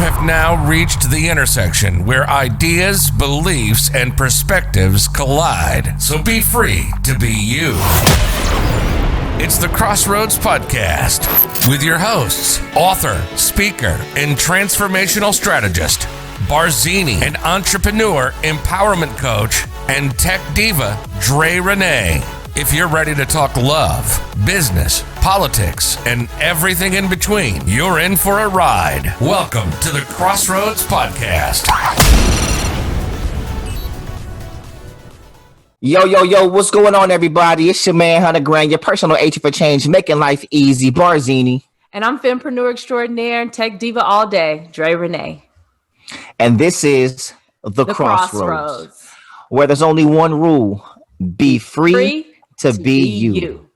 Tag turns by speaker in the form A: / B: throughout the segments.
A: have now reached the intersection where ideas, beliefs, and perspectives collide. So be free to be you. It's the Crossroads Podcast with your hosts, author, speaker, and transformational strategist, Barzini, and entrepreneur, empowerment coach, and tech diva, Dre Renee. If you're ready to talk love, business, politics, and everything in between, you're in for a ride. Welcome to the Crossroads Podcast.
B: Yo, what's going on, everybody? It's your man, Hunter Grant, your personal agent for change, making life easy, Barzini.
C: And I'm fempreneur extraordinaire and tech diva all day, Dre Renee.
B: And this is the Crossroads, where there's only one rule: be free to be you.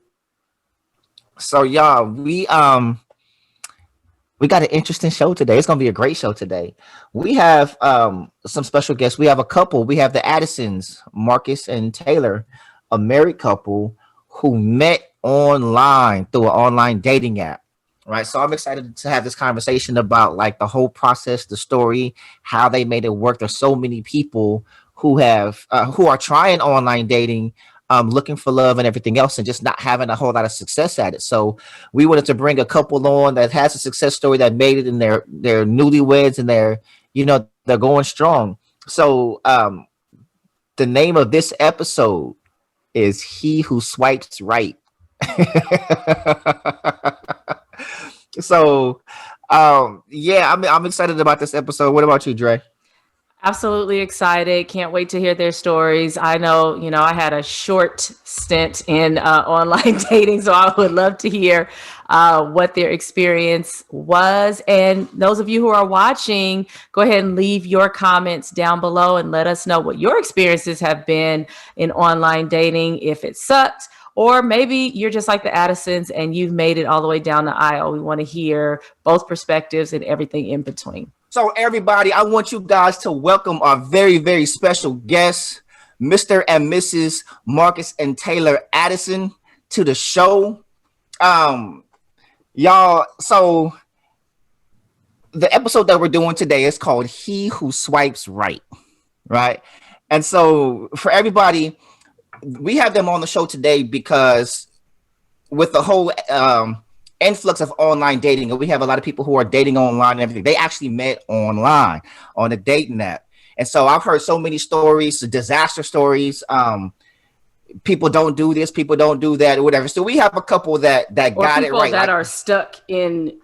B: So y'all, we got an interesting show today. It's gonna be a great show today. We have some special guests. We have a couple. We have the Addisons, Marcus and Taylor, a married couple who met online through an online dating app. Right. So I'm excited to have this conversation about like the whole process, the story, how they made it work. There's so many people who are trying online dating, looking for love and everything else, and just not having a whole lot of success at it. So we wanted to bring a couple on that has a success story that made it in their newlyweds, and they're going strong. So the name of this episode is He Who Swipes Right. So I'm excited about this episode. What about you, Dre?
C: Absolutely excited. Can't wait to hear their stories. I know, I had a short stint in online dating, so I would love to hear what their experience was. And those of you who are watching, go ahead and leave your comments down below and let us know what your experiences have been in online dating, if it sucked, or maybe you're just like the Addisons and you've made it all the way down the aisle. We want to hear both perspectives and everything in between.
B: So everybody, I want you guys to welcome our very, very special guests, Mr. and Mrs. Marcus and Taylor Addison, to the show. Y'all, so the episode that we're doing today is called He Who Swipes Right, right? And so for everybody, we have them on the show today because with the whole influx of online dating, and we have a lot of people who are dating online and everything. They actually met online on a dating app. And so I've heard so many stories, disaster stories. People don't do this, people don't do that, or whatever. So we have a couple that got it right.
C: That are stuck in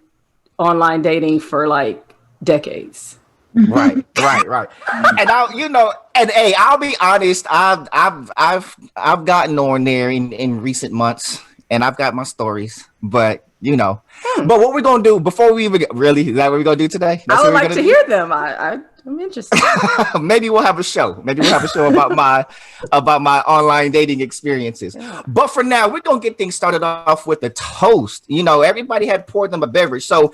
C: online dating for like decades.
B: Right. And I'll be honest, I've gotten on there in recent months, and I've got my stories, but but what we're gonna do before we even is that what we're gonna do today?
C: I would like to hear them. I'm interested.
B: Maybe we'll have a show. About my online dating experiences. Yeah. But for now, we're gonna get things started off with a toast. Everybody had poured them a beverage. So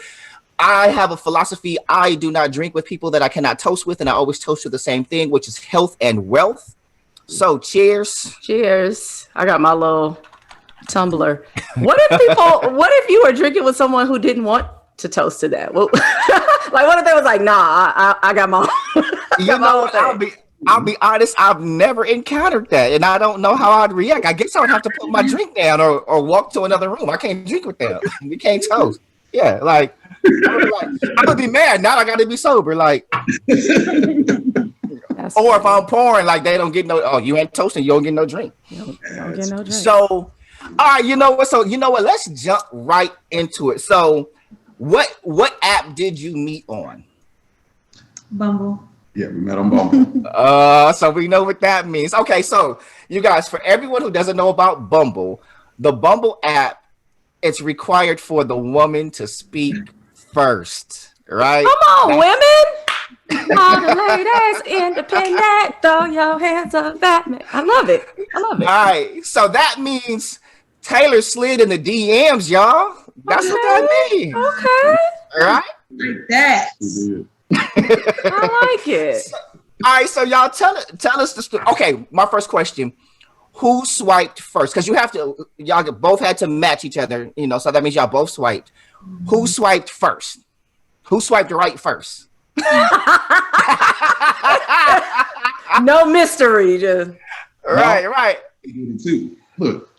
B: I have a philosophy: I do not drink with people that I cannot toast with, and I always toast to the same thing, which is health and wealth. So cheers.
C: Cheers. I got my little tumbler. What if you were drinking with someone who didn't want to toast to that? Well, like, what if they was like, nah, I got my
B: I'll be honest, I've never encountered that, and I don't know how I'd react. I guess I would have to put my drink down or walk to another room. I can't drink with them. We can't toast. Yeah, like I'm gonna be mad. Now I gotta be sober. Like or if I'm pouring, like they don't get you ain't toasting, you don't get no drink.
C: You don't get no drink.
B: So all right, you know what? Let's jump right into it. So, what app did you meet on?
D: Bumble.
E: Yeah, we met on Bumble.
B: So we know what that means. Okay, so you guys, for everyone who doesn't know about Bumble, the Bumble app, it's required for the woman to speak first, right?
C: Come on, women. All the ladies independent, throw your hands up, Batman. I love it. All
B: right, so that means Taylor slid in the DMs, y'all. That's what that means.
C: Okay.
B: All right.
D: Like that.
C: I like it.
B: All right, so y'all tell us the story. Okay, my first question: who swiped first? Because y'all both had to match each other, so that means y'all both swiped. Who swiped first? Who swiped right first?
C: No mystery, just
B: right.
E: Too. Look.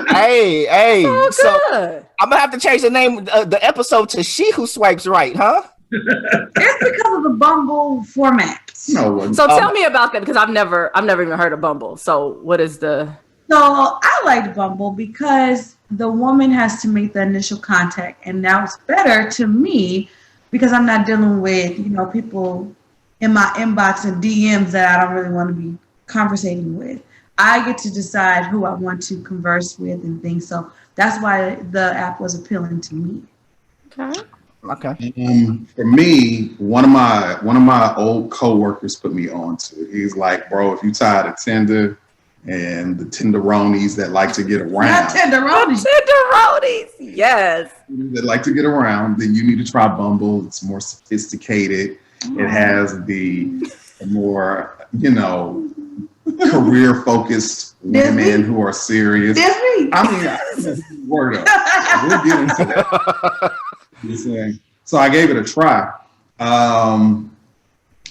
B: Hey. So
C: good.
B: I'm gonna have to change the name of the episode to "She Who Swipes Right," huh?
D: It's because of the Bumble format.
E: No.
C: So tell me about that because I've never even heard of Bumble. So what is the?
D: So I liked Bumble because the woman has to make the initial contact, and that was better to me because I'm not dealing with people in my inbox and DMs that I don't really want to be conversating with. I get to decide who I want to converse with and things. So that's why the app was appealing to me.
B: Okay.
E: For me, one of my old coworkers put me on to it. He's like, bro, if you tired of Tinder and the tenderonis that like to get around.
D: Not tenderonis.
C: Tenderonis, yes.
E: That like to get around, then you need to try Bumble. It's more sophisticated. It has the more, career-focused women who are serious. I mean, word up. We'll get into that. So I gave it a try. And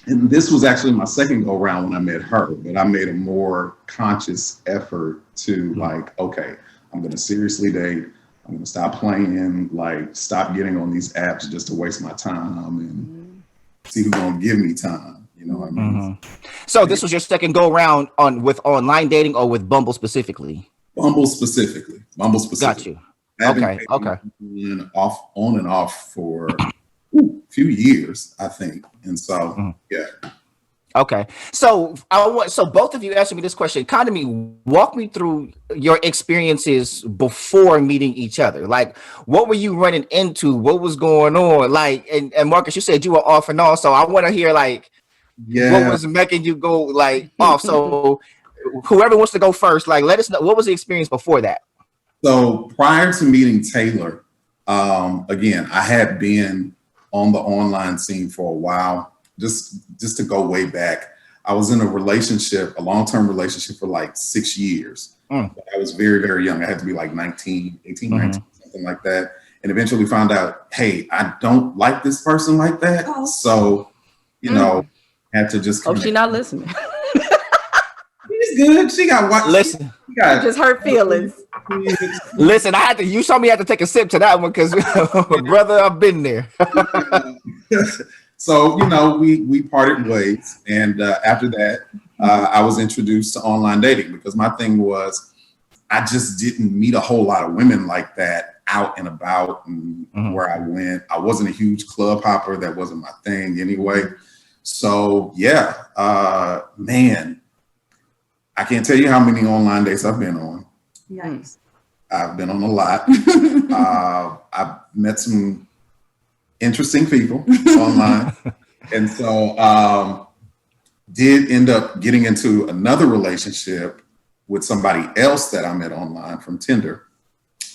E: this was actually my second go round when I met her, but I made a more conscious effort to okay, I'm going to seriously date. I'm going to stop playing, stop getting on these apps just to waste my time and see who's going to give me time. You know what I mean?
B: Mm-hmm. So this was your second go round with online dating or with Bumble specifically?
E: Bumble specifically.
B: Got you. Okay.
E: On and off for a few years, I think. And so, yeah.
B: Okay. So so both of you answer me this question. Walk me through your experiences before meeting each other. Like, what were you running into? What was going on? And Marcus, you said you were off and on. So I want to hear what was making you go off. So whoever wants to go first, let us know, what was the experience before that?
E: So prior to meeting Taylor, again, I had been on the online scene for a while. Just to go way back, I was in a long-term relationship for 6 years. But I was very, very young. I had to be 19, something like that. And eventually found out, hey, I don't like this person like that. Oh. So, had to just.
C: Hope she's not listening.
E: She's good. She got what?
B: Listen.
C: Just hurt feelings.
B: Listen, you saw me have to take a sip to that one because, brother, I've been there.
E: So, we parted ways. And after that, I was introduced to online dating because my thing was I just didn't meet a whole lot of women like that out and about and where I went. I wasn't a huge club hopper. That wasn't my thing anyway. So, yeah, man, I can't tell you how many online dates I've been on.
D: Yikes.
E: I've been on a lot. I've met some interesting people online. And so did end up getting into another relationship with somebody else that I met online from Tinder.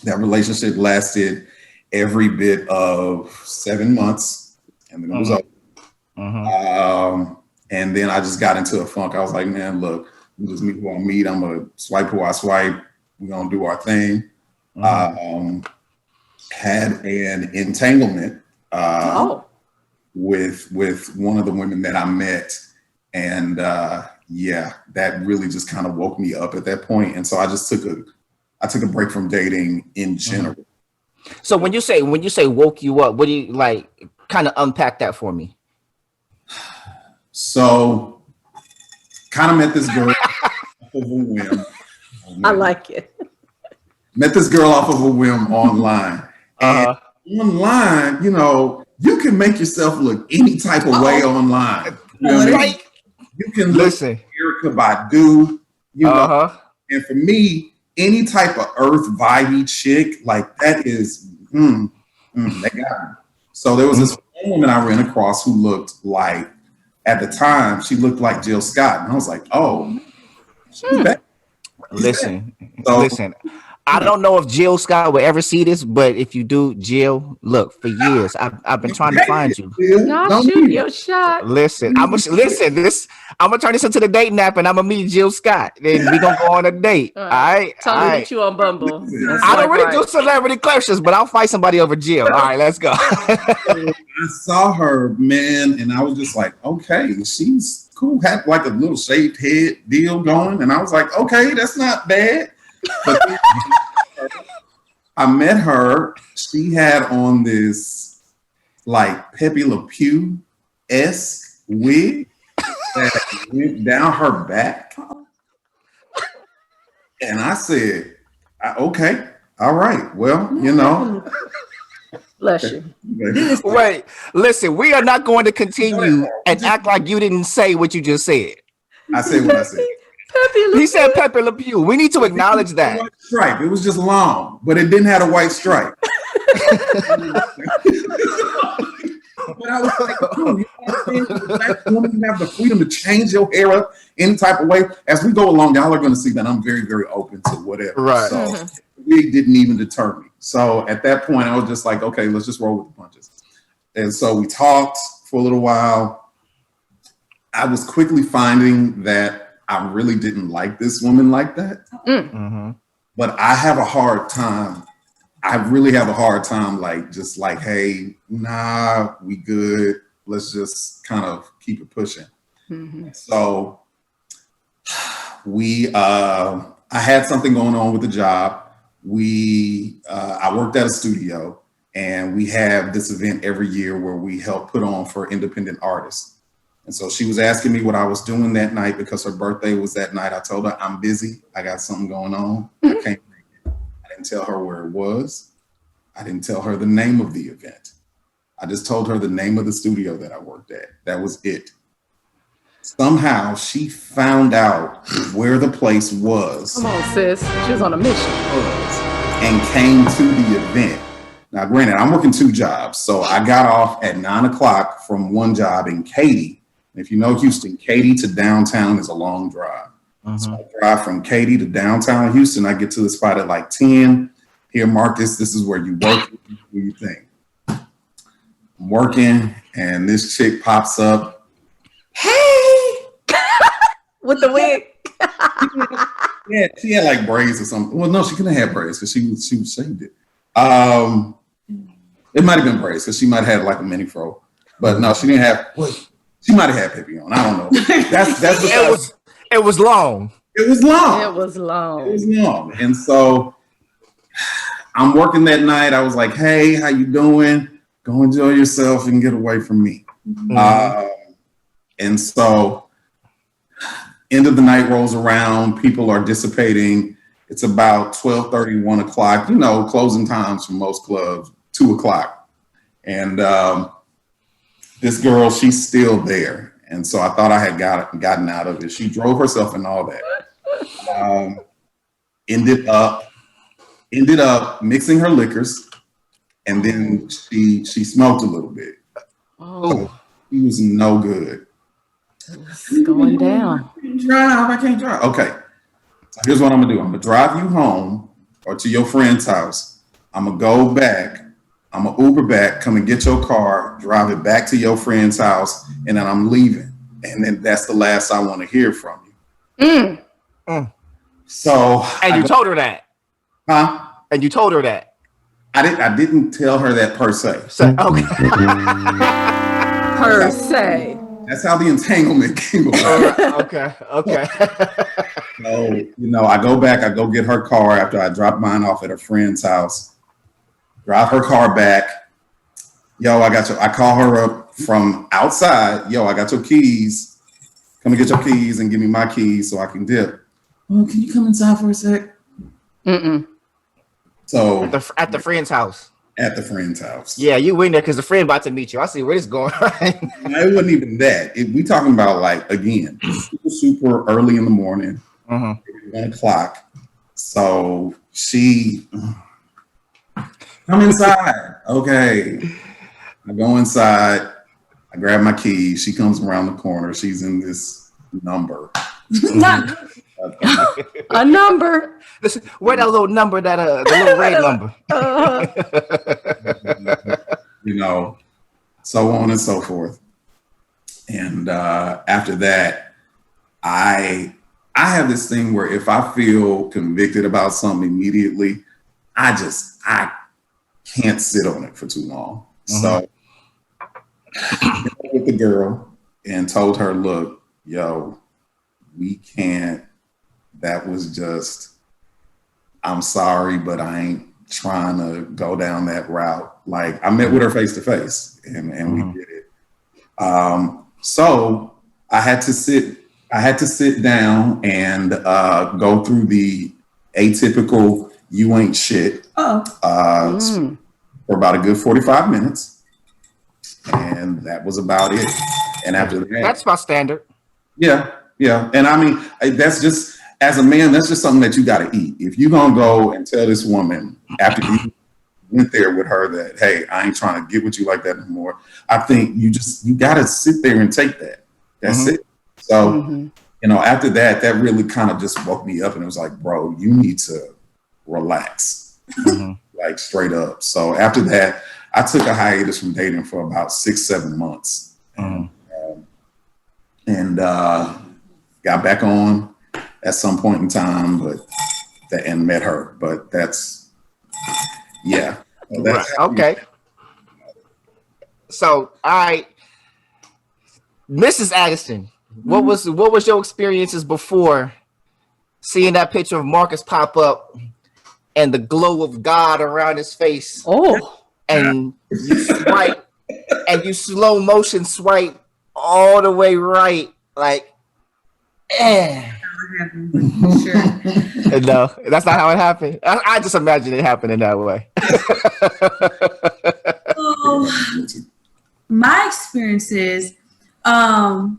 E: That relationship lasted every bit of 7 months, and then it was over. And then I just got into a funk. I was like, man, look, we just meet who I meet. I'm going to swipe who I swipe. We're going to do our thing. Had an entanglement with one of the women that I met. And that really just kind of woke me up at that point. And so I just took a break from dating in general.
B: So when you say woke you up, what do you kind of unpack that for me?
E: So kind of met this girl off of a whim.
C: I like it.
E: Met this girl off of a whim online. And online, you can make yourself look any type of way online. You can listen Erykah Badu, and for me, any type of earth vibey chick, that is, they got me. So there was this woman I ran across who looked at the time, she looked like Jill Scott. And I was like, oh, she's back.
B: Listen, I don't know if Jill Scott will ever see this, but if you do, Jill, look, for years I've been trying to find you.
C: Not shoot your shot.
B: Listen. I'm gonna turn this into the dating app, and I'm gonna meet Jill Scott. Then we gonna go on a date. All right.
C: Tell me meet you on Bumble.
B: I don't really do celebrity crushes, but I'll fight somebody over Jill. All right, let's go.
E: I saw her, man, and I was just like, okay, she's cool. Had like a little shaved head deal going, and I was like, okay, that's not bad. But I met her. She had on this like Pepe Le Pew-esque wig that went down her back. And I said, okay, all right. Well, you know.
C: Bless you.
B: Wait, listen, we are not going to continue and act like you didn't say what you just said.
E: I said what I said.
B: He said Pepe Le Pew. We need to acknowledge that.
E: White stripe. It was just long, but it didn't have a white stripe. But I was like, black woman have the freedom to change your hair up any type of way. As we go along, y'all are going to see that I'm very, very open to whatever.
B: Right.
E: So it didn't even deter me. So at that point, I was just like, okay, let's just roll with the punches. And so we talked for a little while. I was quickly finding that I really didn't like this woman like that. Mm-hmm. But I have a hard time. I really have a hard time, like, just like, hey, nah, we good. Let's just kind of keep it pushing. Mm-hmm. So I had something going on with the job. I worked at a studio, and we have this event every year where we help put on for independent artists. And so she was asking me what I was doing that night because her birthday was that night. I told her, I'm busy. I got something going on. I can't make it. I didn't tell her where it was. I didn't tell her the name of the event. I just told her the name of the studio that I worked at. That was it. Somehow she found out where the place was.
C: Come on, sis. She was on a mission.
E: And came to the event. Now, granted, I'm working 2 jobs. So I got off at 9:00 from one job in Katy. If you know Houston, Katy to downtown is a long drive. Mm-hmm. So I drive from Katy to downtown Houston. I get to the spot at like 10. Here, Marcus, this is where you work. What do you think? I'm working, and this chick pops up. Hey!
C: With the wig.
E: Yeah, she had like braids or something. Well, no, she couldn't have braids because she shaved it. It might have been braids because she might have had like a mini fro. But no, she didn't have. She might have had Pepe on. I don't know.
B: It was long.
E: It was long.
C: It was long.
E: It was long. And so I'm working that night. I was like, hey, how you doing? Go enjoy yourself and get away from me. Mm-hmm. And so end of the night rolls around. People are dissipating. It's about 12:30, 1 o'clock. You know, closing times for most clubs, 2 o'clock. And this girl, she's still there. And so I thought I had gotten out of it. She drove herself and all that. Ended up mixing her liquors, and then she smoked a little bit. Oh, she was no good.
C: It's going down.
E: I can't drive. Okay. So here's what I'm gonna do. I'm gonna drive you home or to your friend's house. I'm gonna go back. I'm gonna Uber back, come and get your car, drive it back to your friend's house, and then I'm leaving. And then that's the last I want to hear from you. So
B: and you told her that.
E: Huh?
B: And you told her that.
E: I didn't tell her that per se.
B: Okay.
C: Per se.
E: That's how the entanglement came about.
B: Okay.
E: So, you know, I go back, I go get her car after I drop mine off at a friend's house. Drive her car back. Yo, I call her up from outside. Yo, I got your keys. Come and get your keys and give me my keys so I can dip. Oh, can you come inside for a sec? So
B: at the friend's house.
E: At the friend's house.
B: Yeah, you went there because the friend about to meet you. I see where this is going.
E: It wasn't even that. We talking about like, again, super early in the morning, 1 o'clock. So she come inside. Okay. I go inside. I grab my keys. She comes around the corner. She's in this number.
D: Not
C: a number.
B: Where that little number, that the little red number.
E: You know, so on and so forth. And after that, I have this thing where if I feel convicted about something immediately, I can't sit on it for too long. So with the girl and told her, look, yo, we can't, that was just, I'm sorry, but I ain't trying to go down that route. Like, I met with her face to face and we did it. So I had to sit down and go through the atypical you ain't shit for about a good 45 minutes. And that was about it. And after that,
B: that's my standard.
E: Yeah. And I mean, that's just, as a man, that's just something that you got to eat. If you're going to go and tell this woman after you went there with her that, hey, I ain't trying to get with you like that anymore, I think you got to sit there and take that. That's it. So, you know, after that, that really kind of just woke me up and it was like, bro, you need to relax, like straight up. So after that, I took a hiatus from dating for about 6-7 months and got back on at some point in time, and met her. But that's, yeah.
B: Right. Okay. So, all right, Mrs. Addison, what was your experiences before seeing that picture of Marcus pop up and the glow of God around his face?
C: Oh,
B: and you swipe and you slow motion swipe all the way right, like, No, that's not how it happened. I just imagine it happening that way.
D: My experiences, I've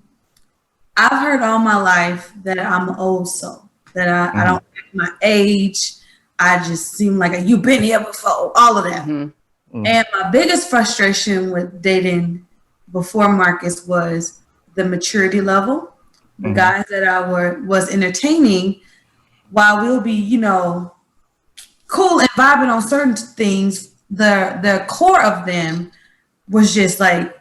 D: heard all my life that I'm old soul, that I don't like my age. I just seem like you've been here before, all of that. And my biggest frustration with dating before Marcus was the maturity level. The guys that I was entertaining, while we'll be, you know, cool and vibing on certain things, the core of them was just like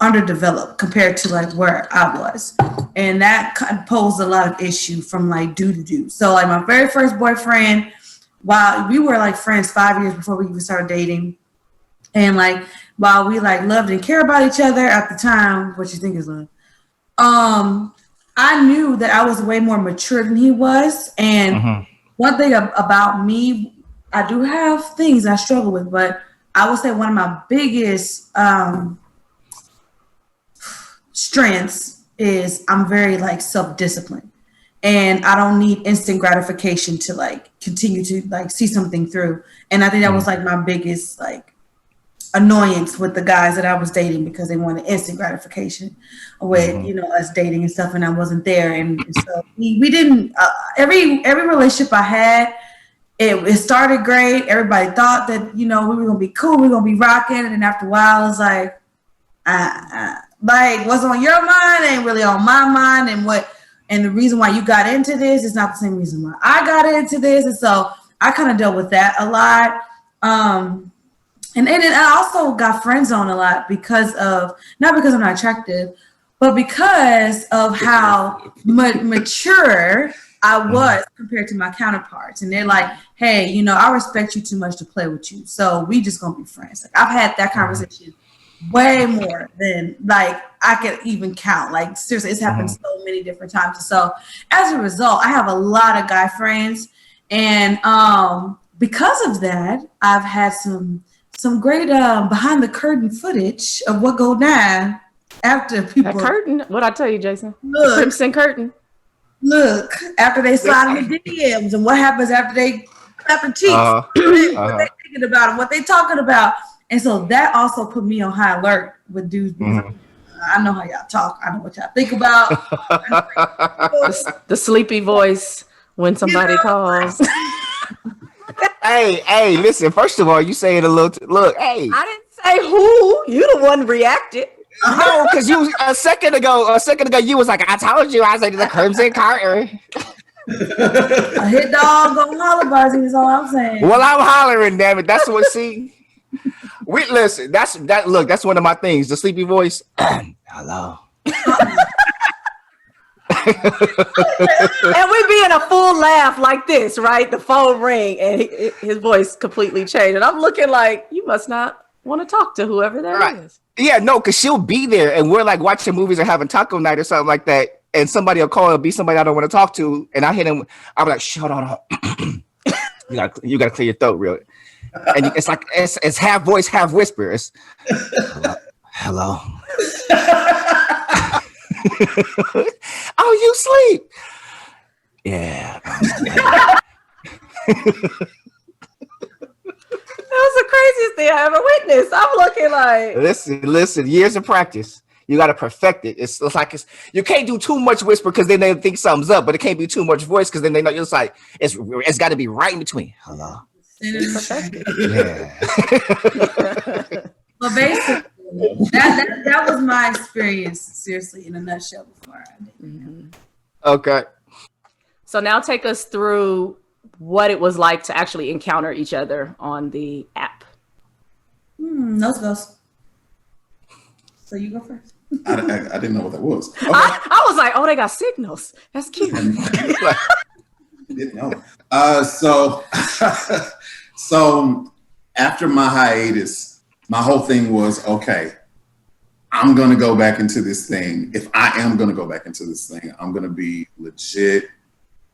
D: underdeveloped compared to like where I was. And that posed a lot of issue from like do. So like my very first boyfriend, while we were like friends 5 years before we even started dating, and like while we like loved and cared about each other at the time, what you think is love? I knew that I was way more mature than he was. And one thing about me, I do have things I struggle with, but I would say one of my biggest strengths is I'm very like self-disciplined, and I don't need instant gratification to like continue to like see something through. And I think that was like my biggest like annoyance with the guys that I was dating, because they wanted instant gratification with, you know, us dating and stuff, and I wasn't there. And so we didn't, every relationship I had, it started great. Everybody thought that, you know, we were going to be cool, we were going to be rocking. And then after a while, it's like, like what's on your mind ain't really on my mind. And the reason why you got into this is not the same reason why I got into this. And so I kind of dealt with that a lot. And I also got friend zoned a lot because of, not because I'm not attractive, but because of how mature I was compared to my counterparts. And they're like, hey, you know, I respect you too much to play with you, so we just gonna be friends. Like I've had that conversation way more than like I could even count. Like seriously, it's happened so many different times. So as a result, I have a lot of guy friends. And because of that, I've had some great behind the curtain footage of what go down after people.
C: That curtain? What'd I tell you, Jason?
D: Look,
C: Crimson curtain.
D: Look, after they slide in the DMs, and what happens after they clap their cheeks, what they thinking about and what they talking about. And so that also put me on high alert with dudes. Because I know how y'all talk. I know what y'all think about.
C: The sleepy voice when somebody calls.
B: Hey, listen, first of all, you saying a little, look, hey.
C: I didn't say who. You the one reacted.
B: No, because you a second ago, you was like, I told you, I said the Crimson Curtain.
D: A hit dog gonna holler, Buzzy, is all I'm saying.
B: Well, I'm hollering, damn it. That's what we listen. That's one of my things. The sleepy voice. Hello.
C: And we be in a full laugh like this, right? The phone ring and his voice completely changed. And I'm looking like, you must not want to talk to whoever that is.
B: Yeah, no, because she'll be there and we're like watching movies or having taco night or something like that. And somebody will call, it'll be somebody I don't want to talk to. And I hit him, I'm like, shut on. You gotta clear your throat, really. And it's like, it's half voice, half whisper. It's, hello. Oh, you sleep? Yeah.
C: That was the craziest thing I ever witnessed. I'm looking like,
B: listen. Years of practice, you got to perfect it. It's like you can't do too much whisper because then they think something's up, but it can't be too much voice because then they know it's like it's got to be right in between. Hello. Yeah.
D: But basically, that was my experience, seriously, in a nutshell before I did.
C: Mm-hmm.
B: Okay.
C: So now take us through what it was like to actually encounter each other on the app.
D: Those goes. So you go first.
E: I didn't know what that was. Okay.
C: I was like, oh, they got signals. That's cute.
E: Didn't know. So after my hiatus, my whole thing was, okay, I'm going to go back into this thing. If I am going to go back into this thing, I'm going to be legit.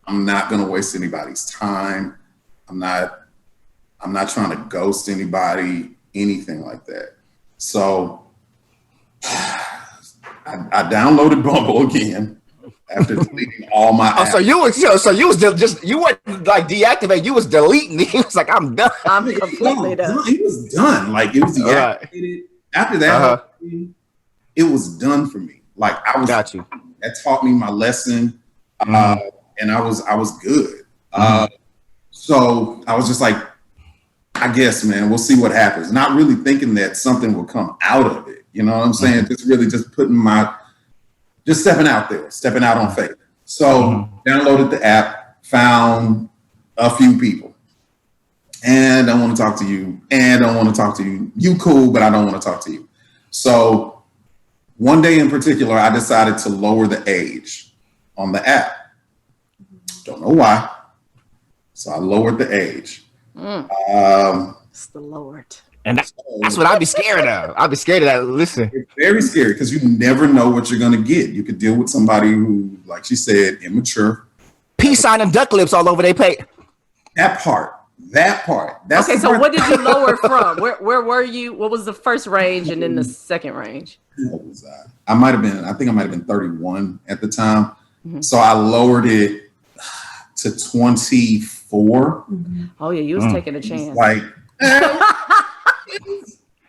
E: I'm not going to waste anybody's time. I'm not trying to ghost anybody, anything like that. So I downloaded Bumble again after deleting all my apps.
B: So you weren't like deactivated. You was deleting. He was like, I'm done.
C: I'm completely done.
E: It was done. Like it was deactivated. After that, it was done for me. Like
B: got you.
E: That taught me my lesson, and I was good. So I was just like, I guess, man, we'll see what happens. Not really thinking that something will come out of it. You know what I'm saying? Just really just stepping out there, stepping out on faith. So downloaded the app, found a few people. And I want to talk to you. And I want to talk to you. You cool, but I don't want to talk to you. So one day in particular, I decided to lower the age on the app. Don't know why. So I lowered the age.
C: It's the Lord.
B: And that's what I'd be scared of. I'd be scared of that. Listen.
E: It's very scary because you never know what you're going to get. You could deal with somebody who, like she said, immature.
B: Peace sign and duck lips all over their pay.
E: That part. That's
C: okay, so what did you lower from? Where were you? What was the first range and then the second range?
E: What was that? I think I might have been 31 at the time. So I lowered it to 24.
C: Oh yeah, you was taking a chance.
E: Like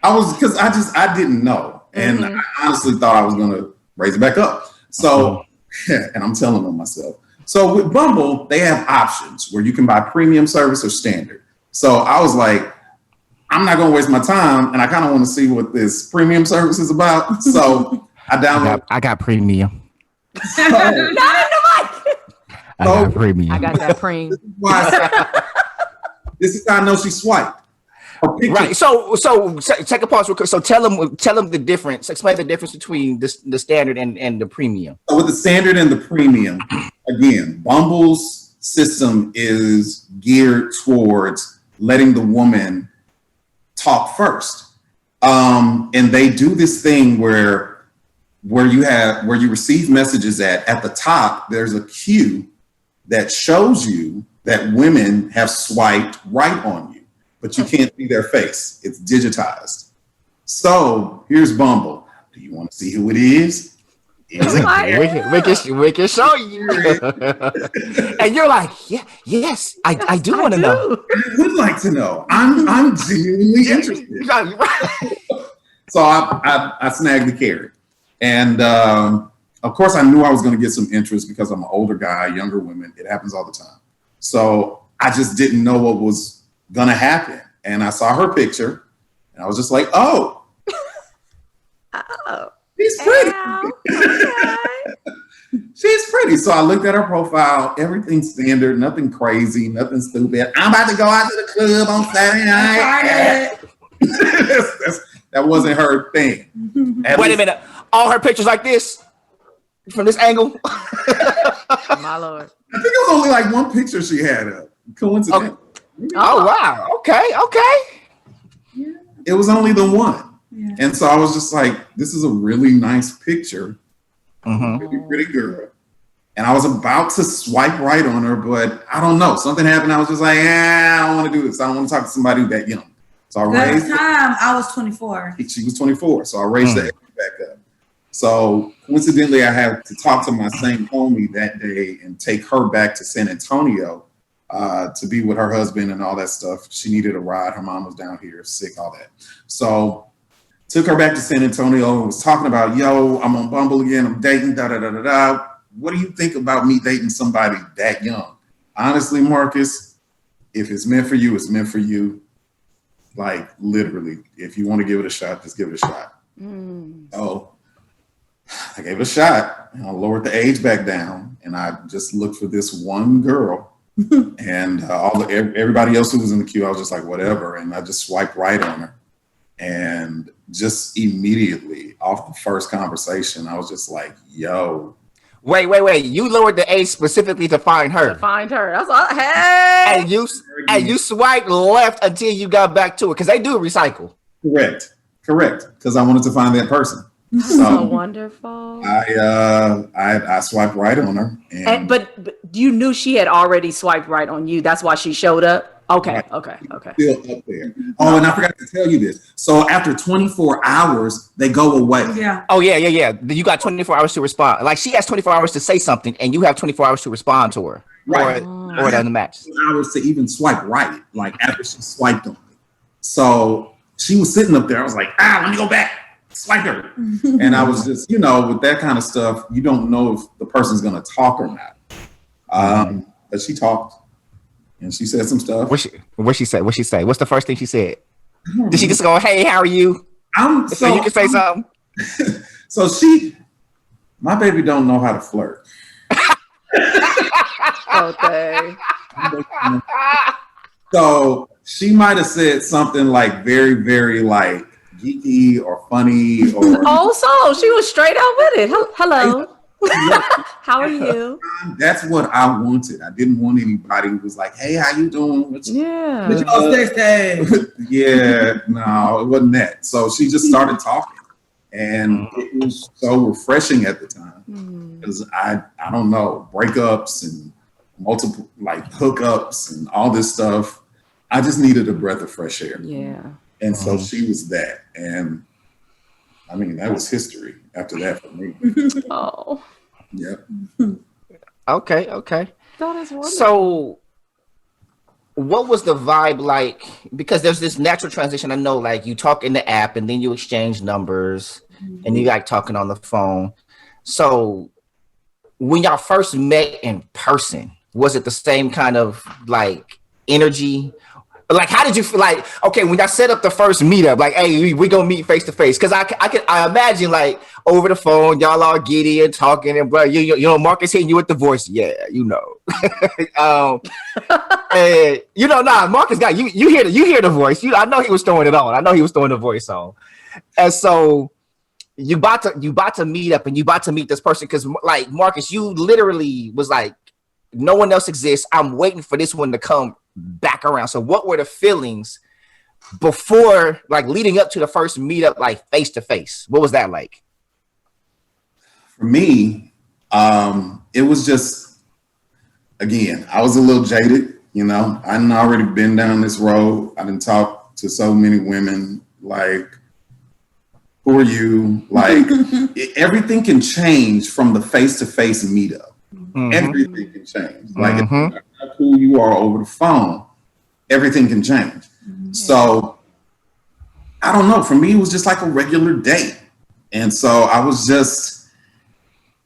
E: because I didn't know. And I honestly thought I was gonna raise it back up. So and I'm telling on myself. So with Bumble, they have options where you can buy premium service or standard. So I was like, I'm not gonna waste my time, and I kind of want to see what this premium service is about. So I downloaded.
B: I got premium.
C: Not in the mic.
B: I got premium.
C: I got that premium.
E: This is how I know she swiped.
B: Right. So take a pause real quick. So tell them the difference. Explain the difference between the standard and the premium.
E: So with the standard and the premium, again, Bumble's system is geared towards letting the woman talk first. And they do this thing where you receive messages at the top, there's a cue that shows you that women have swiped right on you, but you can't see their face. It's digitized. So here's Bumble. Do you want to see who it is?
B: We can show you. And you're like, yes, I do want to know.
E: I would like to know. I'm genuinely interested. So I snagged the carrot. And of course, I knew I was going to get some interest because I'm an older guy, younger women. It happens all the time. So I just didn't know what was going to happen. And I saw her picture and I was just like, oh. she's pretty.
C: Okay.
E: She's pretty. So I looked at her profile, everything standard, nothing crazy, nothing stupid. I'm about to go out to the club on Saturday night. That wasn't her thing.
B: Wait a minute. All her pictures like this from this angle.
C: My Lord.
E: I think it was only like one picture she had up. Coincidentally.
B: Oh wow. Okay.
D: Yeah.
E: It was only the one.
D: Yeah.
E: And so I was just like, this is a really nice picture.
B: Mm-hmm.
E: Really pretty girl. And I was about to swipe right on her, but I don't know. Something happened. I was just like, I don't want to do this. I don't want to talk to somebody that young. So I
D: At
E: raised
D: the time, I was 24.
E: She was 24. So I raised the age back up. So coincidentally, I had to talk to my same homie that day and take her back to San Antonio to be with her husband and all that stuff. She needed a ride. Her mom was down here sick, all that. So took her back to San Antonio and was talking about, yo, I'm on Bumble again. I'm dating, da-da-da-da-da. What do you think about me dating somebody that young? Honestly, Marcus, if it's meant for you, it's meant for you. Like, literally, if you want to give it a shot, just give it a shot. So I gave it a shot. And I lowered the age back down, and I just looked for this one girl. And everybody else who was in the queue, I was just like, whatever. And I just swiped right on her. And just immediately off the first conversation, I was just like, yo.
B: Wait. You lowered the age specifically to find her.
C: That's all. Hey.
B: And you swiped left until you got back to it because they do recycle.
E: Correct. Because I wanted to find that person.
C: So wonderful.
E: I swiped right on her.
C: But you knew she had already swiped right on you. That's why she showed up. Okay.
E: Still up there. Oh, and I forgot to tell you this. So after 24 hours, they go away.
D: Yeah.
B: Oh, yeah. You got 24 hours to respond. Like she has 24 hours to say something, and you have 24 hours to respond to her.
E: Right.
B: Or it doesn't match.
E: 2 hours to even swipe right, like after she swiped on me. So she was sitting up there. I was like, let me go back. Swipe her. And I was just, with that kind of stuff, you don't know if the person's going to talk or not. But she talked. And she said some stuff.
B: What she say? What's the first thing she said? Did she just go, "Hey, how are you?" So you can say something.
E: So my baby don't know how to flirt.
C: Okay.
E: So she might have said something like very, very like geeky or funny or.
C: So she was straight out with it. Hello. How are you?
E: That's what I wanted. I didn't want anybody who was like, "Hey, how you doing?"
C: Yeah,
E: no, it wasn't that. So she just started talking, and it was so refreshing at the time because I don't know, breakups and multiple like hookups and all this stuff. I just needed a breath of fresh air.
C: Yeah,
E: and so she was that, and I mean that was history after that for me.
C: Oh.
E: Yep.
B: Okay.
C: That is wonderful.
B: So what was the vibe like? Because there's this natural transition. I know like you talk in the app and then you exchange numbers and you like talking on the phone. So when y'all first met in person, was it the same kind of like energy? Like, how did you feel? Like, okay, when y'all set up the first meetup, like, hey, we gonna meet face to face. Because I imagine like over the phone, y'all all giddy and talking, and bro, you know, Marcus hitting you with the voice, yeah, you know. And Marcus got you hear the voice. I know he was throwing it on. I know he was throwing the voice on. And so you about to meet up and you about to meet this person because like Marcus, you literally was like, no one else exists. I'm waiting for this one to come back around. So what were the feelings before, like leading up to the first meetup, like face to face? What was that like?
E: For me, it was just, again, I was a little jaded, I hadn't already been down this road. I didn't talk to so many women, like, who are you? Like, everything can change from the face-to-face meetup. Everything can change. Like, how cool you are over the phone, everything can change. So, I don't know. For me, it was just like a regular date. And so I was just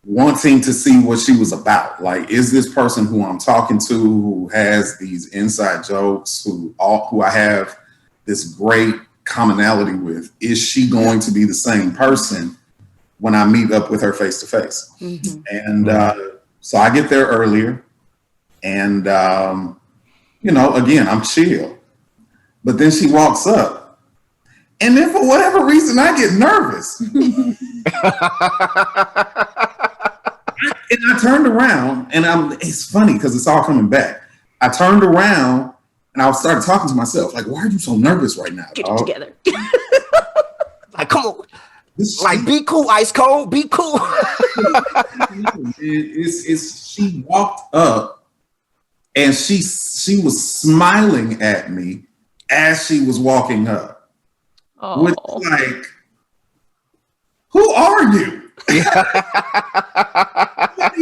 E: wanting to see what she was about. Like, is this person who I'm talking to, who has these inside jokes, who I have this great commonality with, is she going to be the same person when I meet up with her face to face. And so I get there earlier, and again, I'm chill. But then she walks up, and then for whatever reason, I get nervous. And I turned around, and it's funny because it's all coming back. I turned around and I started talking to myself, like, why are you so nervous right now?
C: Get it together.
B: Like, come on. Like, be cool, ice cold, be cool.
E: She walked up and she was smiling at me as she was walking up.
C: Oh.
E: Which, like, who are you? Nobody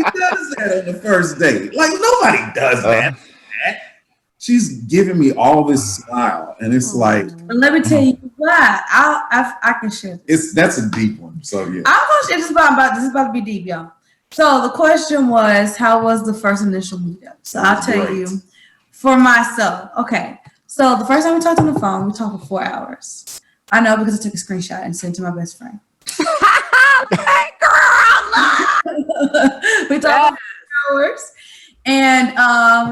E: does that on the first date. Like, nobody does that. She's giving me all this smile, and it's like.
D: But let me tell you why. I can share.
E: That's a deep one. So yeah.
D: I'm gonna share this is about to be deep, y'all. So the question was, how was the first initial meetup? So I'll tell you, for myself. Okay. So the first time we talked on the phone, we talked for 4 hours. I know because I took a screenshot and sent it to my best friend.
C: Hey, girl,
D: we talked for 4 hours. And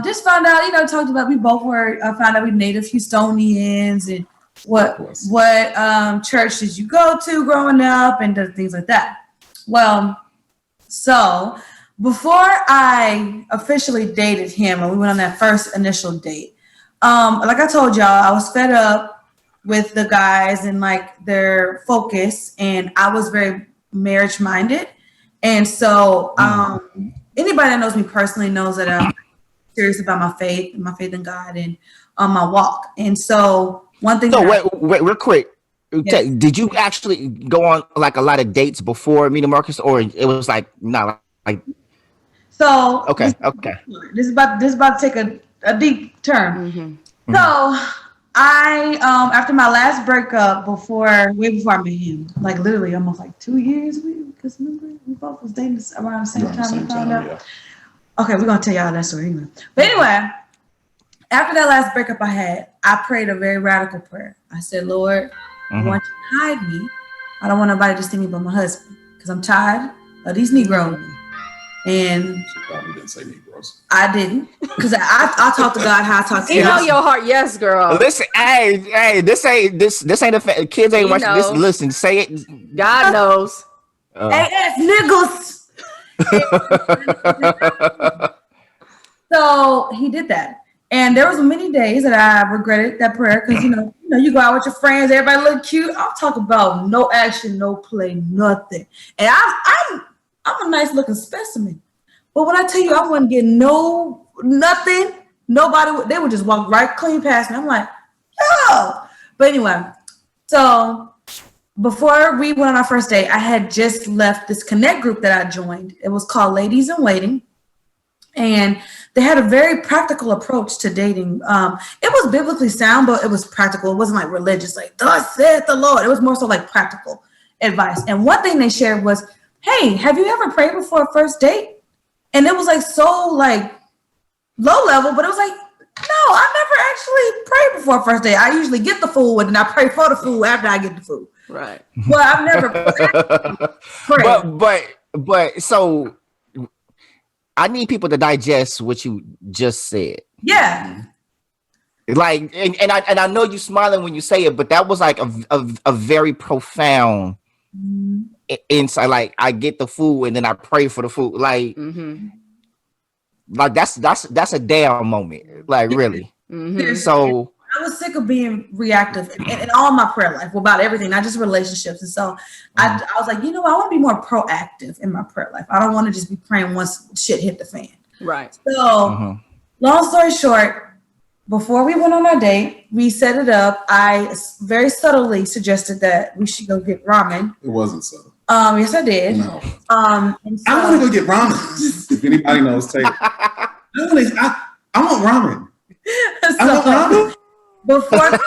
D: just found out, talked about, we both were, found out we native Houstonians and what church did you go to growing up and things like that. Well, so before I officially dated him and we went on that first initial date, like I told y'all, I was fed up with the guys and like their focus, and I was very marriage minded. And so anybody that knows me personally knows that I'm serious about my faith in God and my walk. And so one thing.
B: So wait, real quick. Yes. Did you actually go on like a lot of dates before meeting Marcus, or it was like not like? So okay.
D: This is about to take a deep turn. Mm-hmm. So I after my last breakup, way before I met him, like literally almost like 2 years, because remember we both was dating around the same time we found out. Yeah. Okay, we're gonna tell y'all that story anyway. But anyway, after that last breakup I had, I prayed a very radical prayer. I said, Lord, I want you to hide me. I don't want nobody to see me but my husband, because I'm tired of these Negroes. And
E: she probably didn't say Negroes.
D: I didn't, because I talk to God how I talk to
C: you. Know your heart, yes, girl.
B: Listen, hey, this ain't a kids ain't watching this. Listen, say it.
C: God knows.
D: Hey, it's niggas. So he did that. And there was many days that I regretted that prayer, because you go out with your friends, everybody look cute. I'm talking about no action, no play, nothing. And I'm a nice looking specimen. But when I tell you I wouldn't get nothing, nobody, they would just walk right clean past me. I'm like, oh. But anyway, so before we went on our first date, I had just left this Connect group that I joined. It was called Ladies in Waiting. And they had a very practical approach to dating. It was biblically sound, but it was practical. It wasn't like religious, like, thus saith the Lord. It was more so like practical advice. And one thing they shared was, hey, have you ever prayed before a first date? And it was like so like low level, but it was like, no, I never actually prayed before a first date. I usually get the food and I pray for the food after I get the food.
C: Right.
D: Well, I've never prayed.
B: But so I need people to digest what you just said.
D: Yeah.
B: Like, and I know you smiling when you say it, but that was like a very profound insight. Like, I get the food and then I pray for the food. Like, like that's a damn moment. Like, really. So
D: I was sick of being reactive in all my prayer life about everything, not just relationships. And so I was like, I want to be more proactive in my prayer life. I don't want to just be praying once shit hit the fan.
C: Right.
D: So long story short, before we went on our date, we set it up. I very subtly suggested that we should go get ramen.
E: It wasn't subtle.
D: Yes, I did.
E: No.
D: And so,
E: I want to go get ramen. If anybody knows, Taylor. I want ramen. I want ramen.
D: Before now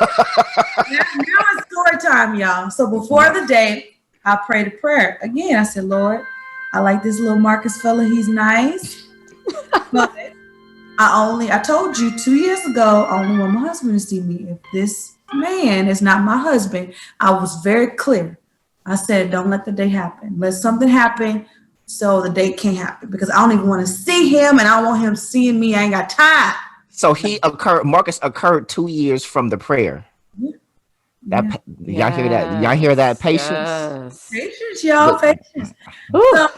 D: it's story time, y'all. So before the date, I prayed a prayer. Again, I said, Lord, I like this little Marcus fella. He's nice. But I told you 2 years ago, I only want my husband to see me. If this man is not my husband, I was very clear. I said, don't let the date happen. Let something happen so the date can't happen because I don't even want to see him and I don't want him seeing me. I ain't got time.
B: So Marcus occurred 2 years from the prayer. Y'all hear that? Y'all hear that? Patience.
C: Yes.
D: Patience, y'all. Patience. So,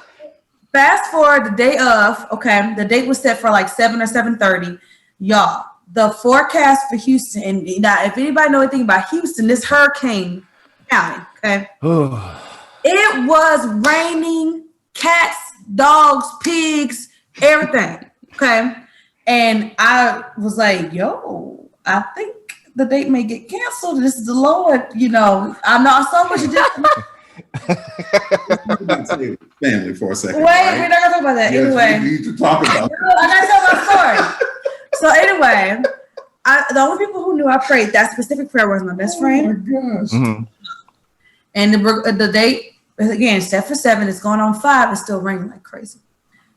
D: fast forward the day of. Okay, the date was set for like 7 or 7:30. Y'all, the forecast for Houston. And now, if anybody know anything about Houston, this hurricane county. Okay, it was raining. Cats, dogs, pigs, everything. Okay, and I was like, "Yo, I think." The date may get canceled. This is the Lord, you know. I'm not so much.
E: Family for a second.
D: Wait, right? We're not gonna talk about that. Yes, anyway,
E: we need to talk about.
D: I gotta tell my story. So anyway, the only people who knew I prayed that specific prayer was my best friend.
E: Oh my gosh.
B: Mm-hmm.
D: And the date again set for 7. It's going on 5. It's still raining like crazy.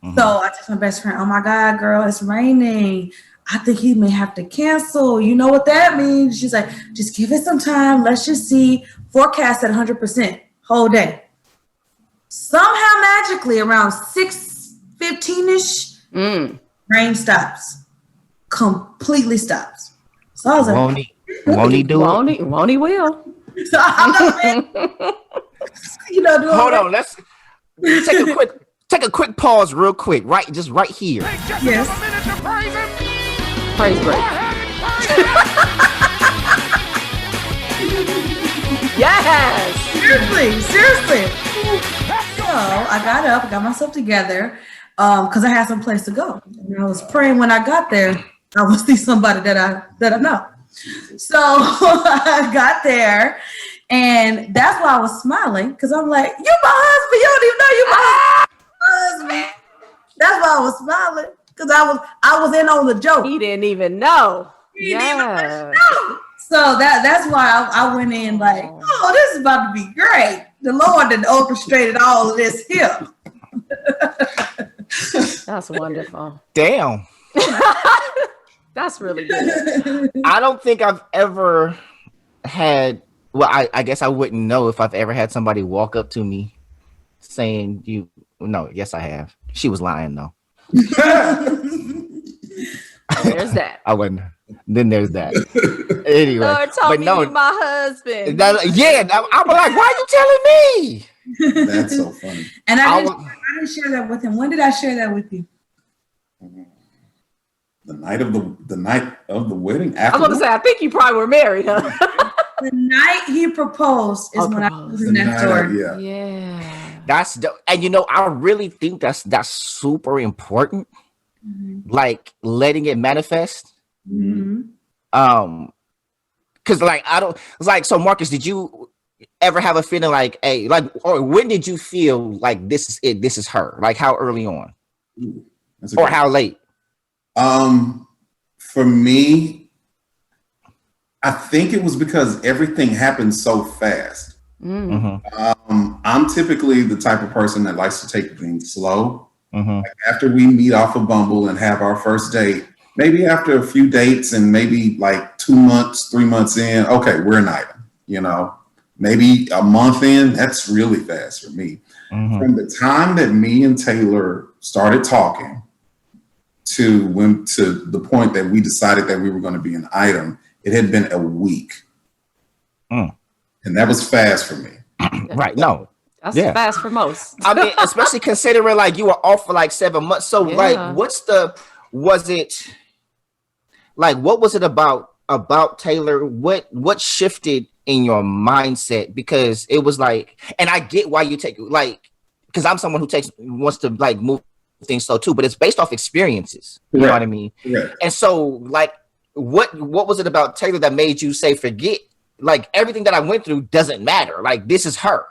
D: Mm-hmm. So I text my best friend, "Oh my God, girl, it's raining. I think he may have to cancel. You know what that means?" She's like, "Just give it some time. Let's just see." Forecast at 100% whole day. Somehow magically around 6:15ish, rain stops. Completely stops. So I was like,
B: won't he do it?
C: Won't he will.
D: So I'm not
B: hold on, let's take a quick pause real quick. Just right here.
D: Yes.
C: Praise break. Yes.
D: Seriously. So I got up, I got myself together, because I had some place to go. And I was praying when I got there, I would see somebody that I know. So I got there, and that's why I was smiling, because I'm like, "You my husband, you don't even know you my husband." That's why I was smiling. Because I was in on the joke.
C: He didn't even know.
D: Yeah. So that's why I went in like, "Oh, this is about to be great. The Lord that orchestrated all of this here."
C: That's wonderful.
B: Damn.
C: That's really good.
B: I don't think I've ever had. Well, I guess I wouldn't know if I've ever had somebody walk up to me saying, "You." No, yes, I have. She was lying though.
C: There's that.
B: I wouldn't. Then there's that. Anyway,
C: Lord told me you my husband.
B: I'm like, why are you telling me?
E: That's so funny.
D: And I didn't share that with him. When did I share that with you?
E: The night of the wedding.
C: I was gonna say, I think you probably were married, huh?
D: The night he proposed is when I was in that story.
C: Yeah.
B: That's and I really think that's super important. Mm-hmm. Like letting it manifest.
D: Mm-hmm.
B: Because so Marcus, did you ever have a feeling like, hey, or when did you feel like this is it? This is her. Like how early on, or how late?
E: For me, I think it was because everything happened so fast. Mm-hmm. I'm typically the type of person that likes to take things slow. Mm-hmm. Like after we meet off of Bumble and have our first date, maybe after a few dates and maybe like 2 months, 3 months in, okay, we're an item, maybe a month in, that's really fast for me. Mm-hmm. From the time that me and Taylor started talking to the point that we decided that we were going to be an item, it had been a week. And that was fast for me.
B: Right. No.
C: That's fast for most.
B: I mean, especially considering like you were off for like 7 months. So like, what was it about Taylor? What shifted in your mindset? Because it was like, and I get why you take because I'm someone who wants to like move things slow too, but it's based off experiences. You know what I mean?
E: Right.
B: And so like, what was it about Taylor that made you say, forget, like everything that I went through doesn't matter. Like this is her.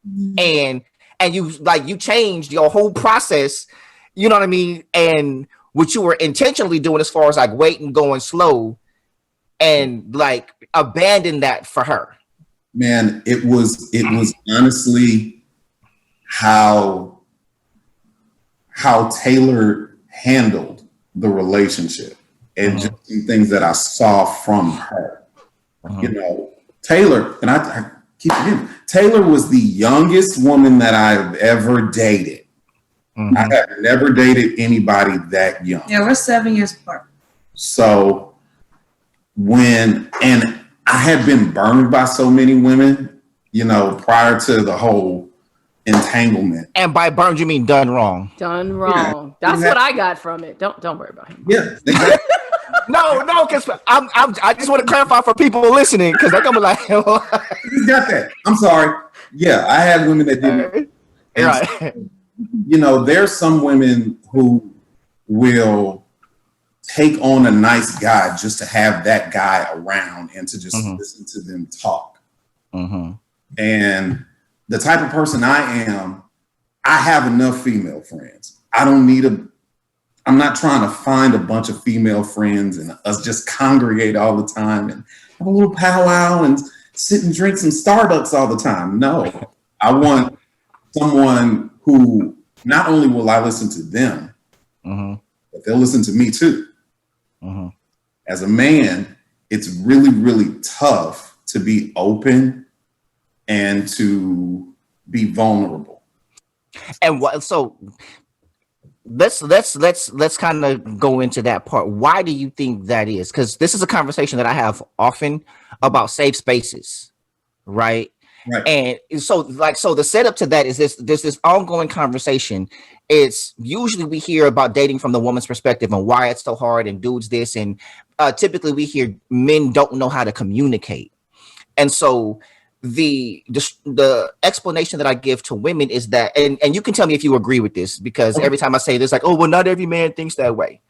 B: Mm-hmm. And you changed your whole process, you know what I mean? And what you were intentionally doing as far as like waiting, going slow, and like abandon that for her.
E: Man, it was honestly how Taylor handled the relationship and just some things that I saw from her. Taylor, and keep forgetting. Taylor was the youngest woman that I've ever dated. Mm-hmm. I have never dated anybody that young.
D: Yeah, we're 7 years apart.
E: So and I had been burned by so many women, you know, prior to the whole entanglement.
B: And by burned, you mean done wrong.
C: Done wrong. Yeah. That's what I got from it. Don't worry about him.
E: Yeah. Exactly.
B: No, because I just want to clarify for people listening, because they're gonna be like,
E: you got that. I'm sorry. Yeah, I had women that didn't.
B: Right.
E: So, you know, there's some women who will take on a nice guy just to have that guy around and to just listen to them talk. Mm-hmm. And the type of person I am, I have enough female friends. I don't need I'm not trying to find a bunch of female friends and us just congregate all the time and have a little powwow and sit and drink some Starbucks all the time. No, I want someone who not only will I listen to them, but they'll listen to me too. As a man, it's really, really tough to be open and to be vulnerable.
B: And so let's kind of go into that part. Why do you think that is? Because this is a conversation that I have often about safe spaces, right? Right. And so the setup to that is there's this ongoing conversation. It's usually we hear about dating from the woman's perspective and why it's so hard and dudes this, and typically we hear men don't know how to communicate. And so the explanation that I give to women is that, and you can tell me if you agree with this, because every time I say this, like, oh, well, not every man thinks that way.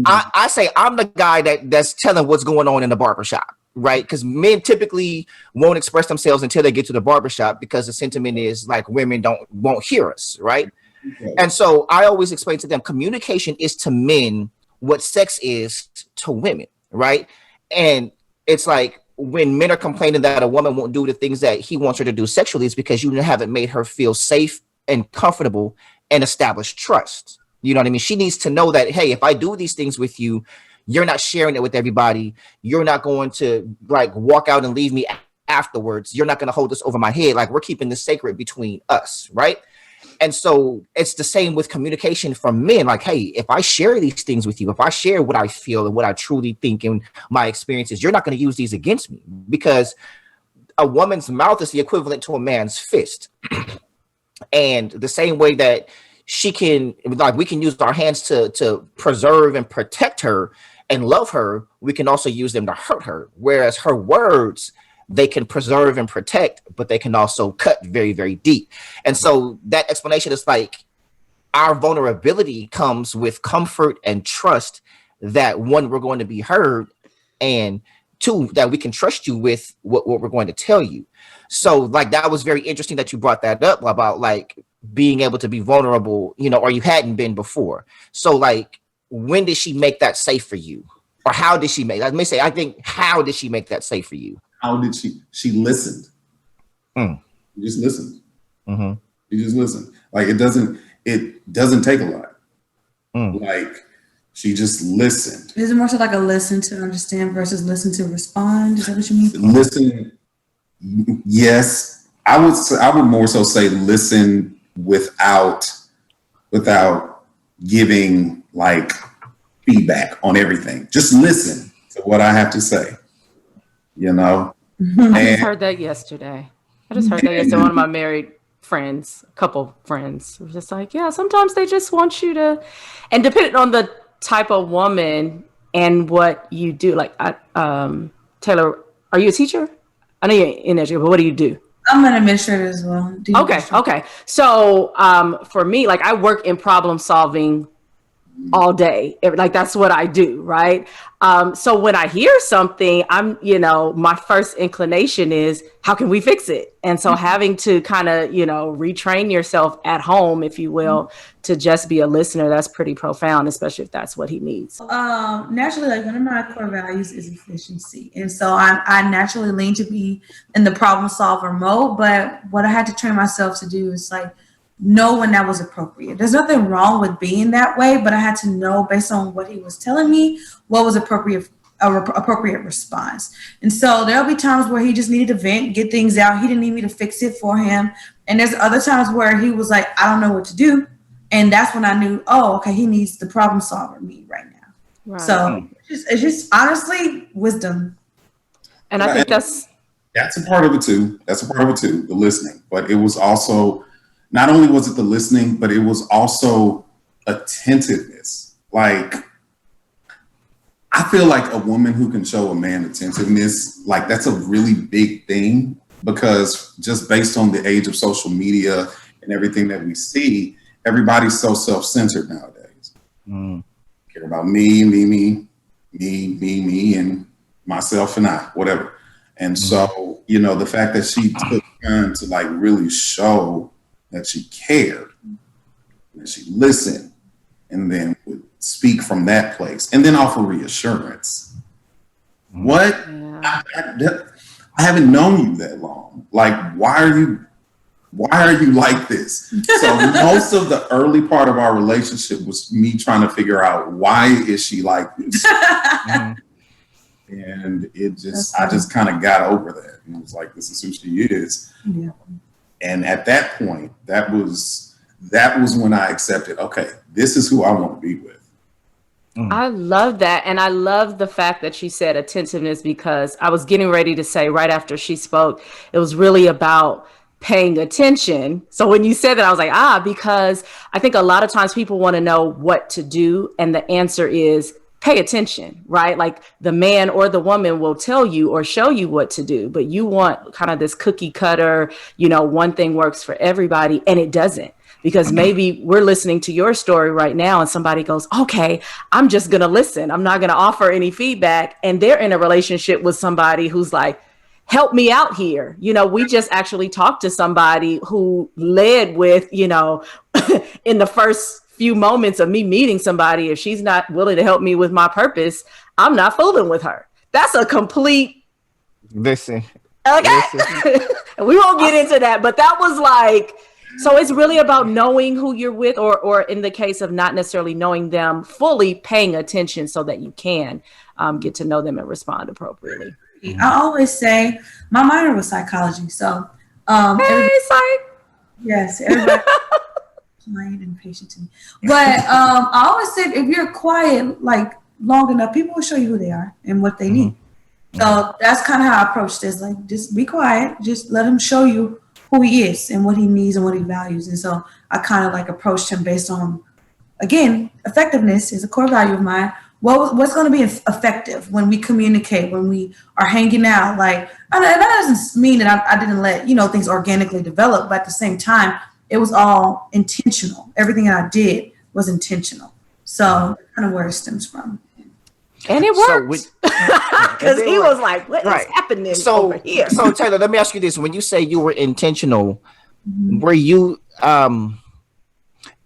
B: I say I'm the guy that's telling what's going on in the barbershop. Right, because men typically won't express themselves until they get to the barbershop, because the sentiment is like women won't hear us, right? Okay. And so I always explain to them, communication is to men what sex is to women, right? And it's like when men are complaining that a woman won't do the things that he wants her to do sexually, it's because you haven't made her feel safe and comfortable and establish trust. You know what I mean? She needs to know that, hey, if I do these things with you, you're not sharing it with everybody. You're not going to like walk out and leave me afterwards. You're not going to hold this over my head. Like, we're keeping this sacred between us, right? And so it's the same with communication from men. Like, hey, if I share these things with you, if I share what I feel and what I truly think and my experiences, you're not going to use these against me, because a woman's mouth is the equivalent to a man's fist. And the same way that she can, like, we can use our hands to preserve and protect her and love her, we can also use them to hurt her. Whereas her words, they can preserve and protect, but they can also cut very, very deep. And so that explanation is like, our vulnerability comes with comfort and trust that, one, we're going to be heard, and two, that we can trust you with what we're going to tell you. So like, that was very interesting that you brought that up about like being able to be vulnerable, you know, or you hadn't been before. So like, when did she make that safe for you? Or how did she make that? Let me say, I think, how did she make that safe for you?
E: How did she listened. You just listened. You just listened. Like, it doesn't take a lot. Like, she just listened.
D: Is it more so like a listen to understand versus listen to respond? Is that what you mean?
E: Listen. Yes. I would more so say listen without giving like feedback on everything. Just listen to what I have to say, you know?
C: I just heard that yesterday. One of my married friends, a couple friends, was just like, yeah, sometimes they just want you to, and depending on the type of woman and what you do, like, Taylor, are you a teacher? I know you're in education, but what do you do?
D: I'm an administrator as well.
C: Okay. So for me, like, I work in problem solving all day. Like, that's what I do, right? So when I hear something, my first inclination is, how can we fix it? And so having to kind of, retrain yourself at home, if you will, to just be a listener, that's pretty profound, especially if that's what he needs.
D: Naturally, like, one of my core values is efficiency. And so I naturally lean to be in the problem solver mode. But what I had to train myself to do is like, know when that was appropriate. There's nothing wrong with being that way, but I had to know, based on what he was telling me, what was appropriate appropriate response. And so there'll be times where he just needed to vent, get things out. He didn't need me to fix it for him. And there's other times where he was like, I don't know what to do. And that's when I knew, oh, okay, he needs the problem solver me right now. Right. So it's just honestly wisdom.
C: And I think that's
E: a part of it too. That's a part of it too, the listening. But it was also, not only was it the listening, but it was also attentiveness. Like, I feel like a woman who can show a man attentiveness, like that's a really big thing, because just based on the age of social media and everything that we see, everybody's so self-centered nowadays. Care about me, and myself and I, whatever. And so, you know, the fact that she took time to like really show that she cared, that she listened, and then would speak from that place, and then offer reassurance. What? Yeah. I haven't known you that long. Like, why are you like this? So most of the early part of our relationship was me trying to figure out, why is she like this? And it just, I just kind of got over that. And it was like, this is who she is. Yeah. And at that point, that was when I accepted, okay, this is who I want to be with.
C: I love that. And I love the fact that she said attentiveness, because I was getting ready to say right after she spoke, it was really about paying attention. So when you said that, I was like, because I think a lot of times people want to know what to do. And the answer is pay attention, right? Like the man or the woman will tell you or show you what to do, but you want kind of this cookie cutter, you know, one thing works for everybody, and it doesn't. Because maybe we're listening to your story right now and somebody goes, okay, I'm just going to listen. I'm not going to offer any feedback. And they're in a relationship with somebody who's like, help me out here. You know, we just actually talked to somebody who led with, you know, in the first few moments of me meeting somebody, if she's not willing to help me with my purpose, I'm not fooling with her. That's a complete.
B: Listen.
C: Okay. Listen. We won't get into that, but that was like, so it's really about knowing who you're with, or in the case of not necessarily knowing them fully, paying attention so that you can get to know them and respond appropriately.
D: I always say my minor was psychology. So,
C: hey, psych.
D: Yes, everybody. Quiet and patient to me. But I always say, if you're quiet like long enough, people will show you who they are and what they need. So that's kind of how I approach this. Like, just be quiet. Just let him show you who he is and what he needs and what he values. And so I kind of like approached him based on, again, effectiveness is a core value of mine. What's going to be effective when we communicate, when we are hanging out? Like, and that doesn't mean that I didn't let, you know, things organically develop, but at the same time, it was all intentional. Everything that I did was intentional. So that's kind of where it stems from.
C: And it worked. Because he was like, what is happening over here?
B: So Taylor, let me ask you this. When you say you were intentional, were you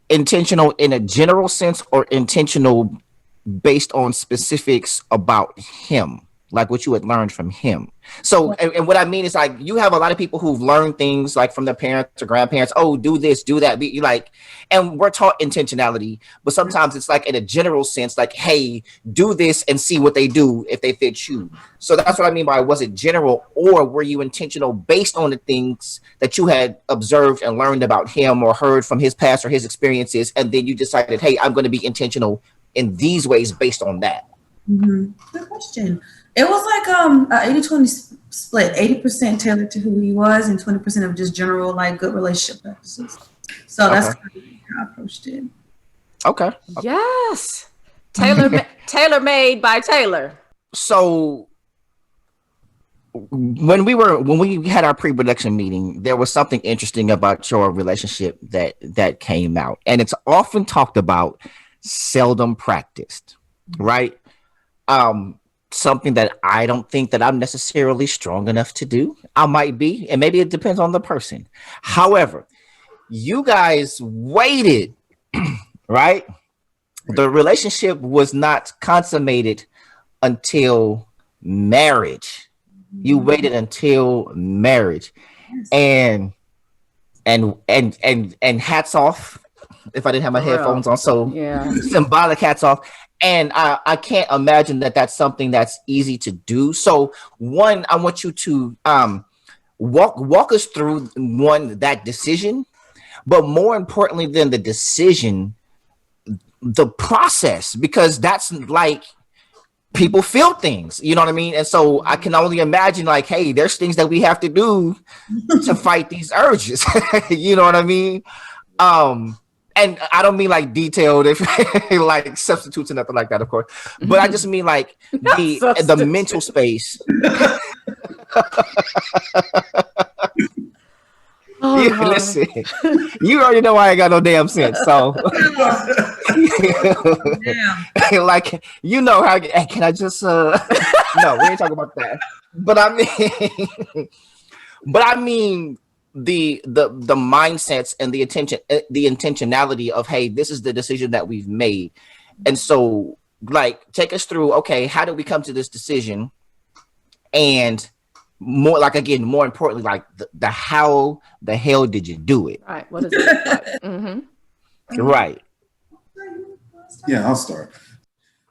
B: intentional in a general sense, or intentional based on specifics about him? Like what you had learned from him. So, and what I mean is, like, you have a lot of people who've learned things like from their parents or grandparents. Oh, do this, do that. Be like, and we're taught intentionality, but sometimes it's like in a general sense, like, hey, do this and see what they do if they fit you. So that's what I mean by, was it general, or were you intentional based on the things that you had observed and learned about him or heard from his past or his experiences, and then you decided, hey, I'm going to be intentional in these ways based on that?
D: Good question. It was like a 80-20 split, 80% tailored to who he was and 20% of just general, like, good relationship practices. So that's kind of how I approached it.
B: Okay.
C: Yes. Tailor-made by Taylor.
B: So when we had our pre-production meeting, there was something interesting about your relationship that came out. And it's often talked about, seldom practiced, right? Something that I don't think that I'm necessarily strong enough to do. I might be, and maybe it depends on the person. However, you guys waited, right? The relationship was not consummated until marriage. You waited until marriage. And hats off if I didn't have my headphones on. So
C: yeah,
B: symbolic hats off. And I can't imagine that that's something that's easy to do. So one, I want you to walk us through that decision, but more importantly than the decision, the process, because that's like people feel things, you know what I mean? And so I can only imagine like, hey, there's things that we have to do to fight these urges. You know what I mean? And I don't mean like detailed, if like substitutes and nothing like that, of course. But I just mean like the mental space. Listen, you already know I ain't got no damn sense. So, like, you know how? Hey, can I just? No, we ain't talking about that. But I mean, the mindsets and the intentionality of, hey, this is the decision that we've made. And so like take us through, okay, how did we come to this decision? And more like, again, more importantly, like the how the hell did you do it?
C: Right. What is it like? Mm-hmm.
B: Right.
E: Yeah, I'll start.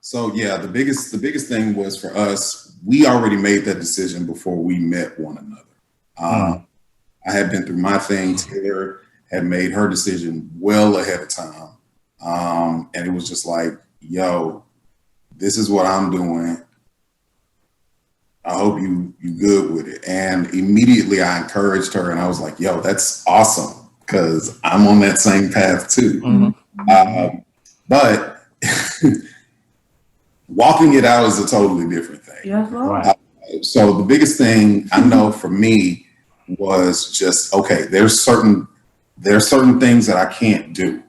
E: So yeah, the biggest thing was for us, we already made that decision before we met one another. I had been through my thing. Taylor had made her decision well ahead of time. And it was just like, yo, this is what I'm doing. I hope you good with it. And immediately I encouraged her and I was like, yo, that's awesome, because I'm on that same path too. Mm-hmm. But walking it out is a totally different thing.
D: Yeah, right.
E: So the biggest thing I know for me was just, okay, there's certain things that I can't do.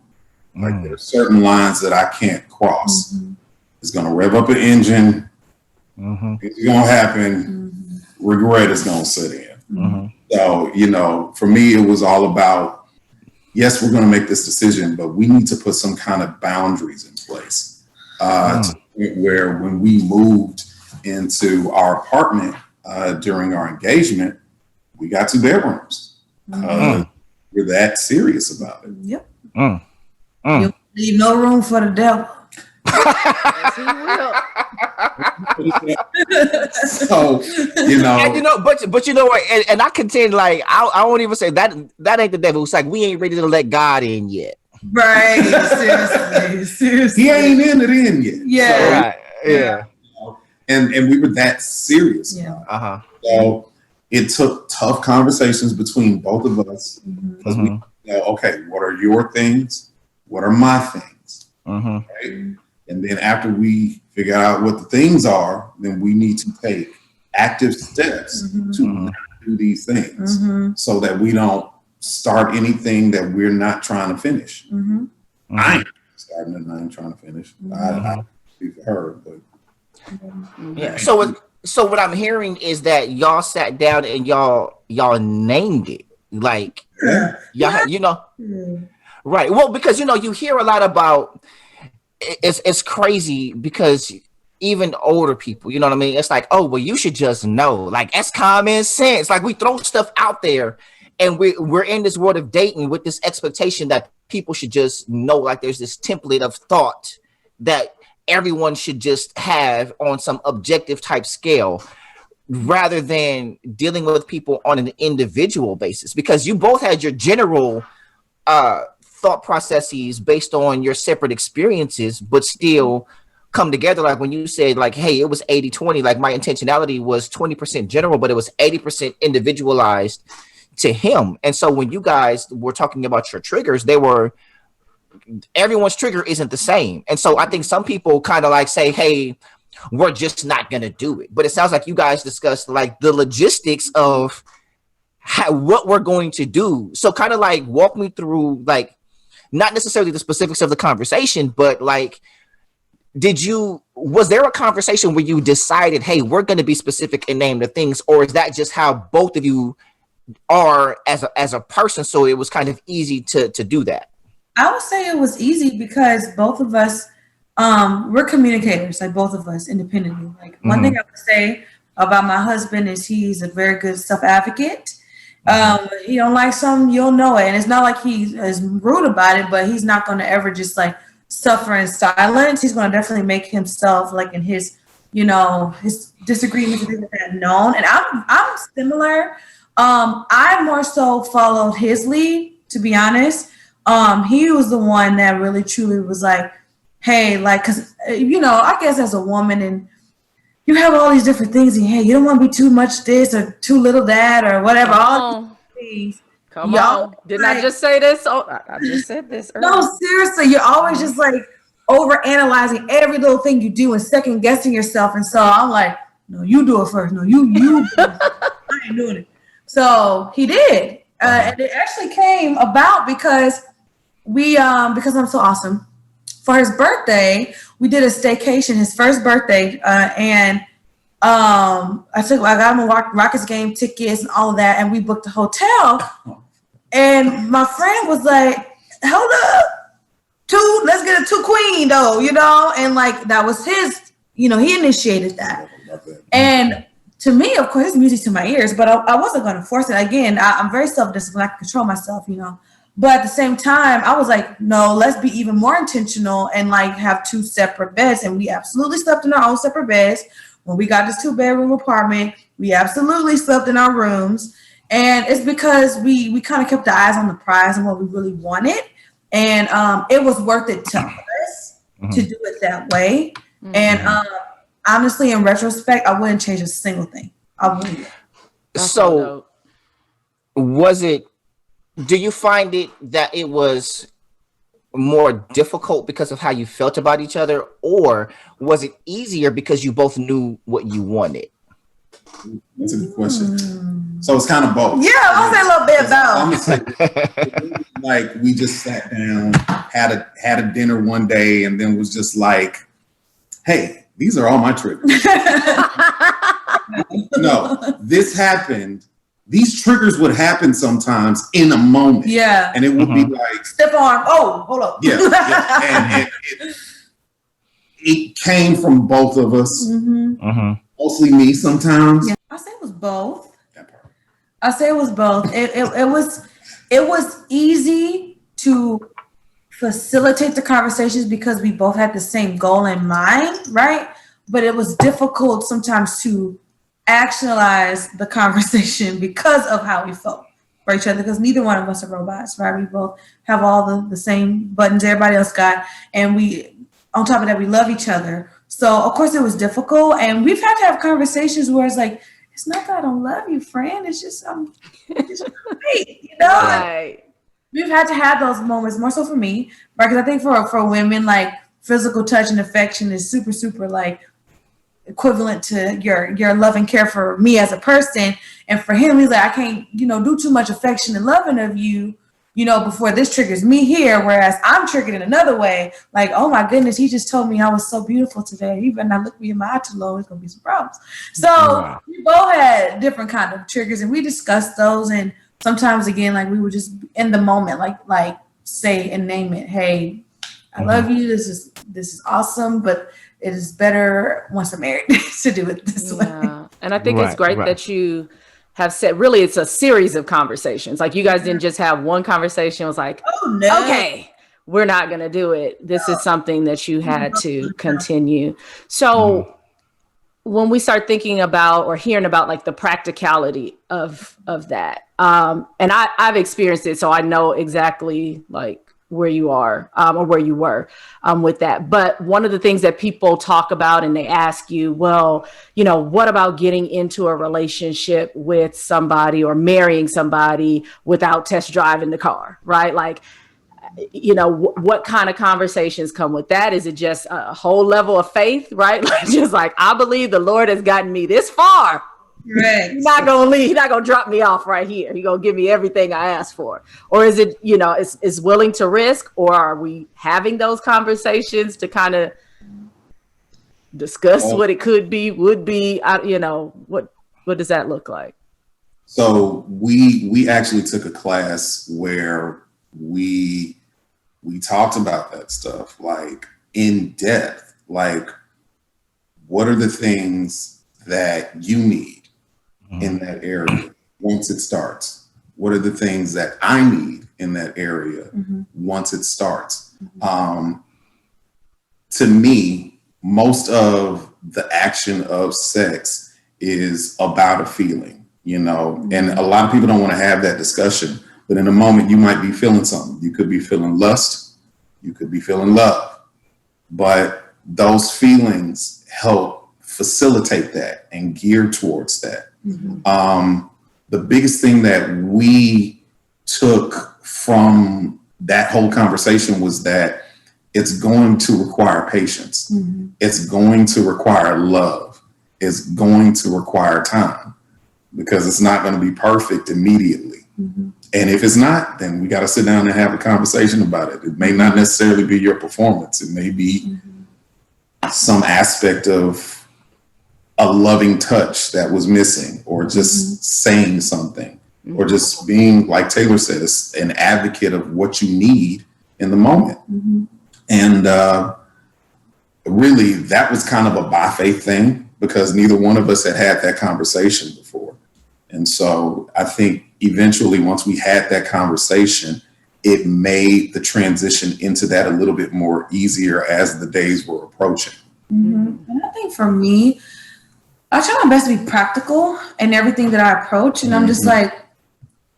E: Like there's certain lines that I can't cross. Mm-hmm. It's gonna rev up an engine. Mm-hmm. It's gonna happen. Mm-hmm. Regret is gonna set in. Mm-hmm. So, you know, for me, it was all about, yes, we're gonna make this decision, but we need to put some kind of boundaries in place. Where when we moved into our apartment during our engagement, we got 2 bedrooms. We're that serious about it.
D: Yep. You leave no room for the devil.
C: Yes, he will.
E: So, you know,
B: and you know, but you know what? And I contend, like, I won't even say that ain't the devil. It's like we ain't ready to let God in yet.
D: Right. Seriously.
E: He ain't in it in yet.
D: Yeah.
E: So,
B: right. Yeah.
E: You know, and we were that serious.
D: Yeah.
E: So it took tough conversations between both of us, because we know, okay, what are your things? What are my things? Right? And then after we figure out what the things are, then we need to take active steps to not do these things so that we don't start anything that we're not trying to finish. I ain't starting and I ain't trying to finish. I speak for her, but
B: yeah. So what I'm hearing is that y'all sat down and y'all named it, like y'all, you know, right? Well, because you know you hear a lot about. It's crazy because even older people, you know what I mean? It's like, oh, well, you should just know. Like, that's common sense. Like, we throw stuff out there, and we're in this world of dating with this expectation that people should just know. Like, there's this template of thought that everyone should just have on some objective type scale, rather than dealing with people on an individual basis. Because you both had your general thought processes based on your separate experiences, but still come together. Like when you said, like, hey, it was 80-20, like my intentionality was 20% general, but it was 80% individualized to him. And so when you guys were talking about your triggers, everyone's trigger isn't the same. And so I think some people kind of like say, hey, we're just not going to do it. But it sounds like you guys discussed like the logistics of what we're going to do. So kind of like walk me through, like, not necessarily the specifics of the conversation, but like, was there a conversation where you decided, hey, we're going to be specific and name the things, or is that just how both of you are as a person? So it was kind of easy to do that.
D: I would say it was easy because both of us, we're communicators, like both of us independently. Like one thing I would say about my husband is he's a very good self-advocate. He don't like something, you'll know it. And it's not like he is rude about it, but he's not going to ever just like suffer in silence. He's going to definitely make himself like in his, his disagreements and things like that known. And I'm similar. I more so followed his lead, to be honest. He was the one that really truly was like, hey, like, cause I guess as a woman and you have all these different things and hey, you don't want to be too much this or too little that or whatever.
C: All these things. Come on. Didn't I just say this? Oh, I just said this earlier.
D: No, seriously, you're always just like over analyzing every little thing you do and second guessing yourself. And so I'm like, no, you do it first. No, you do it. I ain't doing it. So he did. And it actually came about because because I'm so awesome. For his birthday, we did a staycation, his first birthday, and I got him a Rockets game tickets and all of that, and we booked a hotel. And my friend was like, "Hold up, let's get a 2 queen though, and like that was his, he initiated that. And to me, of course, it's music to my ears, but I wasn't going to force it. Again, I'm very self-disciplined. I can control myself, But at the same time, I was like, no, let's be even more intentional and like have 2 separate beds. And we absolutely slept in our own separate beds. When we got this 2-bedroom apartment, we absolutely slept in our rooms. And it's because we kind of kept the eyes on the prize and what we really wanted. And it was worth it to us to do it that way. And honestly, in retrospect, I wouldn't change a single thing. I wouldn't.
B: So do you find it that it was more difficult because of how you felt about each other, or was it easier because you both knew what you wanted?
E: That's a good question. So it's kind of both.
D: Yeah, I'll say a little bit about.
E: Like we just sat down, had a dinner one day, and then was just like, "Hey, these are all my triggers." No, this happened. These triggers would happen sometimes in a moment.
D: Yeah.
E: And it would be like,
D: step on. Oh, hold up.
E: Yeah. And it came from both of us. Mostly me sometimes.
D: Yeah. I say it was both. It was easy to facilitate the conversations because we both had the same goal in mind, right? But it was difficult sometimes to actualize the conversation because of how we felt for each other, because neither one of us are robots, right? We both have all the same buttons everybody else got, and we, on top of that, we love each other. So of course it was difficult, and we've had to have conversations where it's like, it's not that I don't love you, friend, it's just I'm just great,
C: Right.
D: We've had to have those moments, more so for me, right? Because I think for women, like physical touch and affection is super, super like equivalent to your love and care for me as a person. And for him, he's like, I can't, do too much affection and loving of you, before this triggers me here. Whereas I'm triggered in another way. Like, oh my goodness, he just told me I was so beautiful today. He better not look me in my eye too low. It's going to be some problems. So we both had different kind of triggers, and we discussed those. And sometimes again, like we would just in the moment, like say and name it. Hey, I love you. This is awesome, but it is better once I'm married to do it this way.
C: And I think it's great that you have said, really, it's a series of conversations. Like you guys didn't just have one conversation. It was like, oh, no. Okay, we're not going to do it. This is something that you had to continue. So when we start thinking about or hearing about like the practicality of that, and I've experienced it, so I know exactly like where you are or where you were with that. But one of the things that people talk about and they ask you, well, what about getting into a relationship with somebody or marrying somebody without test driving the car, right? Like, what kind of conversations come with that? Is it just a whole level of faith, right? Like, just like, I believe the Lord has gotten me this far. Right. He's not gonna leave. He's not gonna drop me off right here. He's gonna give me everything I asked for. Or is it, is willing to risk? Or are we having those conversations to kind of discuss what it could be, would be? What does that look like?
E: So we actually took a class where we talked about that stuff, like in depth. Like, what are the things that you need in that area once it starts? What are the things that I need in that area once it starts? To me, most of the action of sex is about a feeling, you know, and a lot of people don't want to have that discussion, but in a moment you might be feeling something. You could be feeling lust, you could be feeling love, but those feelings help facilitate that and gear towards that. The biggest thing that we took from that whole conversation was that it's going to require patience. It's going to require love. It's going to require time, because it's not going to be perfect immediately. And if it's not, then we got to sit down and have a conversation about it. It may not necessarily be your performance. It may be some aspect of a loving touch that was missing, or just saying something, or just being, like Taylor says, an advocate of what you need in the moment. And really, that was kind of a by faith thing, because neither one of us had that conversation before. And so I think eventually, once we had that conversation, it made the transition into that a little bit more easier as the days were approaching.
D: And I think for me, I try my best to be practical in everything that I approach. And I'm just like,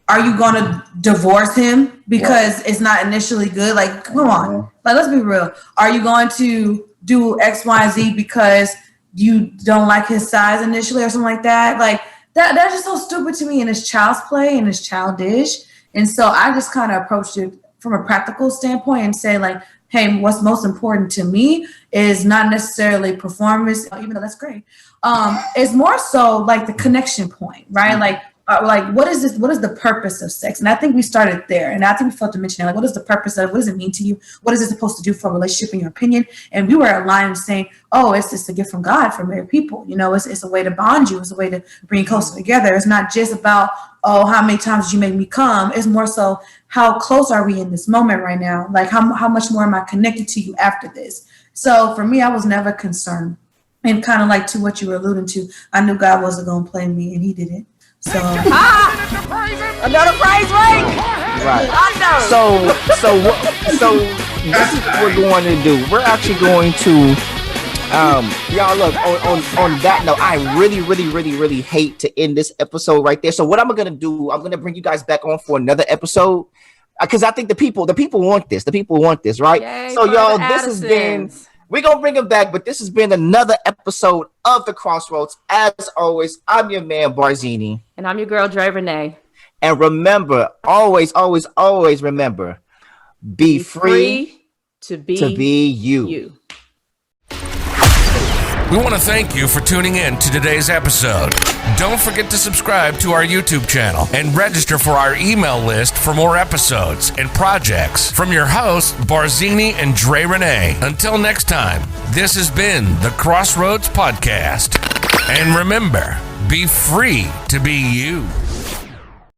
D: are you going to divorce him because it's not initially good? Like, come on. Like, let's be real. Are you going to do X, Y, and Z because you don't like his size initially or something like that? Like, that's just so stupid to me, and it's child's play and it's childish. And so I just kind of approached it from a practical standpoint and say, like, hey, what's most important to me is not necessarily performance, even though that's great. It's more so like the connection point, right? Like what is this? What is the purpose of sex? And I think we started there, and I think we failed to mention it. Like, what is the purpose of it? What does it mean to you? What is it supposed to do for a relationship, in your opinion? And we were aligned saying, oh, it's just a gift from God for married people. You know, it's a way to bond you. It's a way to bring you closer together. It's not just about, oh, how many times did you make me come? It's more so, how close are we in this moment right now? Like, how much more am I connected to you after this? So for me, I was never concerned. And kind of like to what you were alluding to, I knew God wasn't going to play me, and he didn't. So
C: another prize ring.
B: Right. So this is what we're going to do. We're actually going to y'all, look, on that note, I really hate to end this episode right there. So what I'm gonna do, I'm gonna bring you guys back on for another episode, because I think the people want this. The people want this, right?
C: Yay,
B: so y'all, this
C: Addisons.
B: has been. We're going to bring it back, but this has been another episode of The Crossroads. As always, I'm your man, Barzini.
C: And I'm your girl, Dre Renee.
B: And remember, always remember, be free to be you.
A: We want to thank you for tuning in to today's episode. Don't forget to subscribe to our YouTube channel and register for our email list for more episodes and projects from your hosts, Barzini and Dre Renee. Until next time, this has been the Crossroads Podcast. And remember, be free to be you.